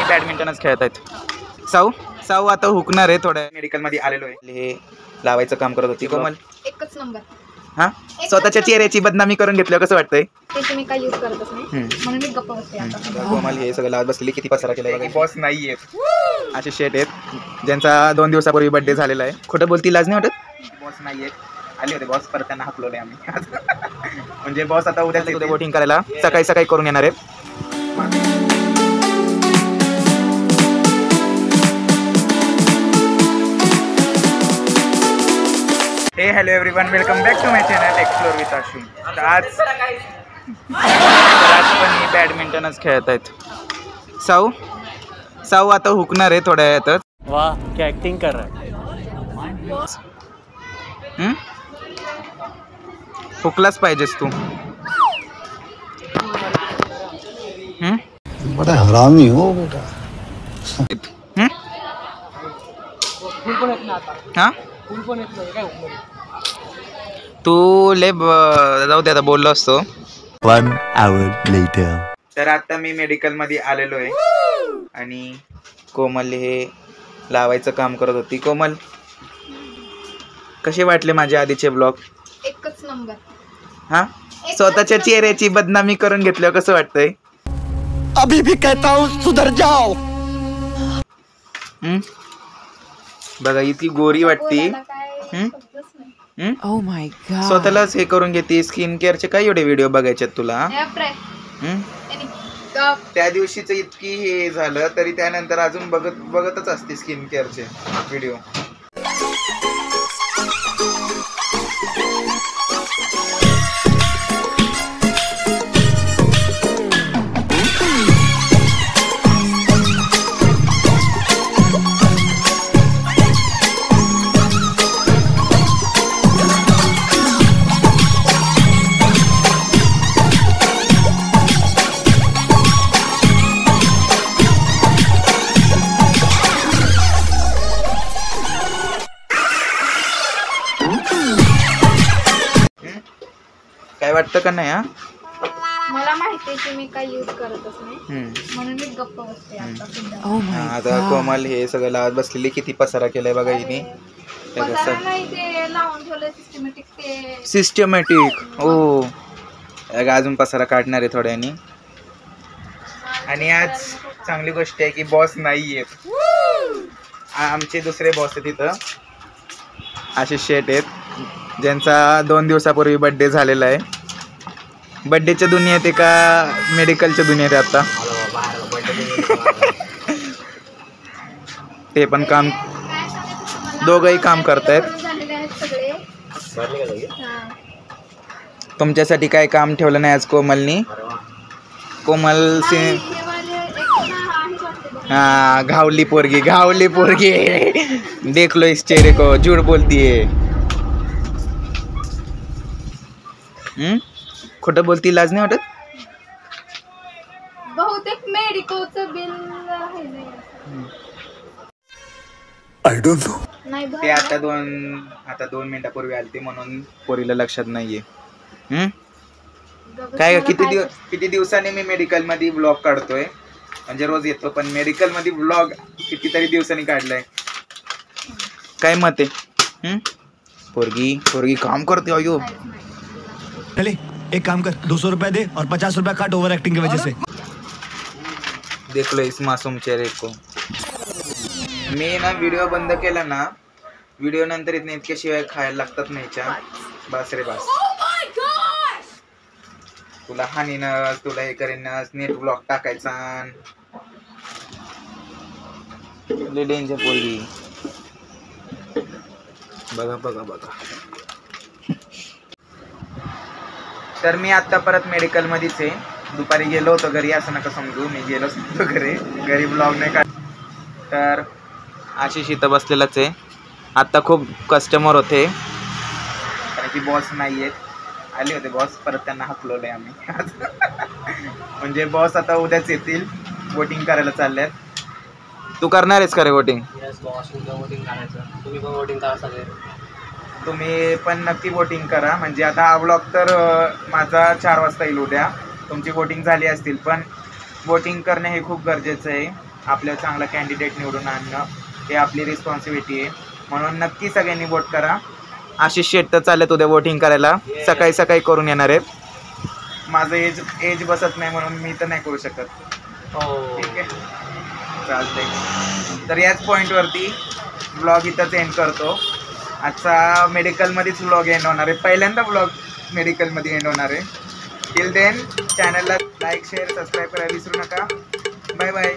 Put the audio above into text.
बॅडमिंटनच खेळत आहेत। साऊ आता हुकणार आहे, थोड्या मेडिकल मध्ये आलेलो आहे। हे लावायचं काम करत होती कोमल। एकच नंबर। हा, स्वतःच्या चेहऱ्याची बदनामी करून घेतलं, कसं वाटतंय? ते तुम्ही काय यूज करतच नाही म्हणून मी गप्प बसते आता। कोमल हे सगळं लावत बसलेली, किती पसारा केलाय बघा। बॉस नाहीये, असे शेट आहेत ज्यांचा 2 दिवसापूर्वी बर्थडे झालेला आहे। खोटं बोलती, लाज नाही वाटत? बॉस नाहीये, आले होते बॉस, परत त्यांना हकलवले आम्ही। म्हणजे बॉस आता उद्या वोटिंग करायला सकाळी सकाळी करून येणार आहेत। हे hello everyone, welcome back to my channel explore with Ashu. आज पण मी बॅडमिंटनच खेळत आहेत। साऊ आता हुकणार आहे थोड्या वेळातच। वाह, क्या एक्टिंग कर रहा है। हुकलाच पाहिजेस तू। बड़ा हरामी हो बेटा। हा, तू जाऊ दे, आता बोललो असतो। 1 hour later. तर आता मी मेडिकल मध्ये आलेलो आहे आणि कोमल हे लावायचं काम करत होती। कोमल, कसे वाटले माझे आधीचे ब्लॉग? एकच नंबर। हा, स्वतःच्या चेहऱ्याची बदनामी करून घेतलं, कसं वाटतंय? अभी भी कहता हूँ सुधर जाओ। बघा, इतकी गोरी वाटती। ओह माय गॉड, स्वतःलाच हे करून घेते। स्किन केअरचे काय एवढे व्हिडिओ बघायचे तुला? त्या दिवशीच इतकी हे झालं तरी त्यानंतर अजून बघतच असते स्किन केअरचे व्हिडिओ। काय वाटतं का नाही? मला माहिती आहे की मी काय यूज करतच नाही म्हणून मी गप्प बसते आता। आता कोमल हे सगळं लावत बसलेली, किती पसारा केलाय बघा हिने। सिस्टमॅटिक हो, अजून पसारा काढणार आहे थोड्यानी। आणि आज चांगली गोष्ट आहे की बॉस नाहीये, आमचे दुसरे बॉस आहेत तिथं। असे शेट आहेत ज्यांचा 2 दिवसापूर्वी बर्थडे झालेला आहे। बर्थडेच्या दुनियेत का मेडिकलच्या दुनियेत आता ते पण काम, दोघंही काम करतायत। तुमच्यासाठी काय काम ठेवलं नाही आज कोमलनी? कोमल हाँ, घावली पोरगी देख लो इस चेहरे को, झूठ बोलती है। खोटं बोलती, लाज नाही वाटत? बहुतेक मेडिकलचं बिल आहे I don't know. नाही ते आता 2 मिनिटापूर्वी आलते म्हणून पोरीला लक्षात नाहीये। काय किती दिवसांनी मी मेडिकल मध्ये ब्लॉग काढतोय, म्हणजे रोज येतो पण मेडिकल मध्ये ब्लॉग कितीतरी दिवसांनी काढलाय। काय मत आहे? पोरगी काम करते। अयो, चले एक काम कर, 200 रुपया दे और 50 रुपया काट ओवर एक्टिंग की वजह से। देख लो इस मासूम चेहरे को। मी ना व्हिडिओ बंद केला ना, व्हिडिओ नंतर इतके शिवाय खायला लागतात नाहीच्या, बस रे बस। तुला हानीनच, तुला हे करीनच, नेट ब्लॉग टाकायचा। डेंजर पोरगी, बघा। तर मी आता परत मेडिकल मध्येच आहे। दुपारी गेलो होतो घरी, असं नका समजू, मी गेलोच नव्हतो घरी ब्लॉग नाही काढ। तर आशिष इथं बसलेलाच आहे। आत्ता खूप कस्टमर होते कारण की बॉस नाही आहेत, आले होते बॉस, परत त्यांना हकलवलंय आम्ही। म्हणजे बॉस आता उद्याच येतील, वोटिंग करायला चालल्यात। तू करणार आहेस का रे वोटिंग? तुम्ही पण नक्की वोटिंग करा। म्हणजे आता हा ब्लॉग तर माझा 4 वाजता येईल उद्या, तुमची वोटिंग झाली असतील, पण वोटिंग करणे हे खूप गरजेचं आहे। आपल्याला चांगला कॅन्डिडेट निवडून आणणं हे आपली रिस्पॉन्सिबिलिटी आहे. म्हणून नक्की सगळ्यांनी वोट करा. आशिष शेट तर चाललेत उद्या वोटिंग करायला, सकाळी सकाळी करून येणार आहेत. माझं एज बसत नाही म्हणून मी तर नाही करू शकत. ठीक आहे, चालतंय. तर याच पॉईंटवरती ब्लॉग इथंच एंड करतो. आजचा मेडिकलमध्येच ब्लॉग एंड होणार आहे, पहिल्यांदा ब्लॉग मेडिकलमध्ये एंड होणार आहे. टिल देन चॅनलला लाईक शेअर सबस्क्राईब करायला विसरू नका. Bye bye.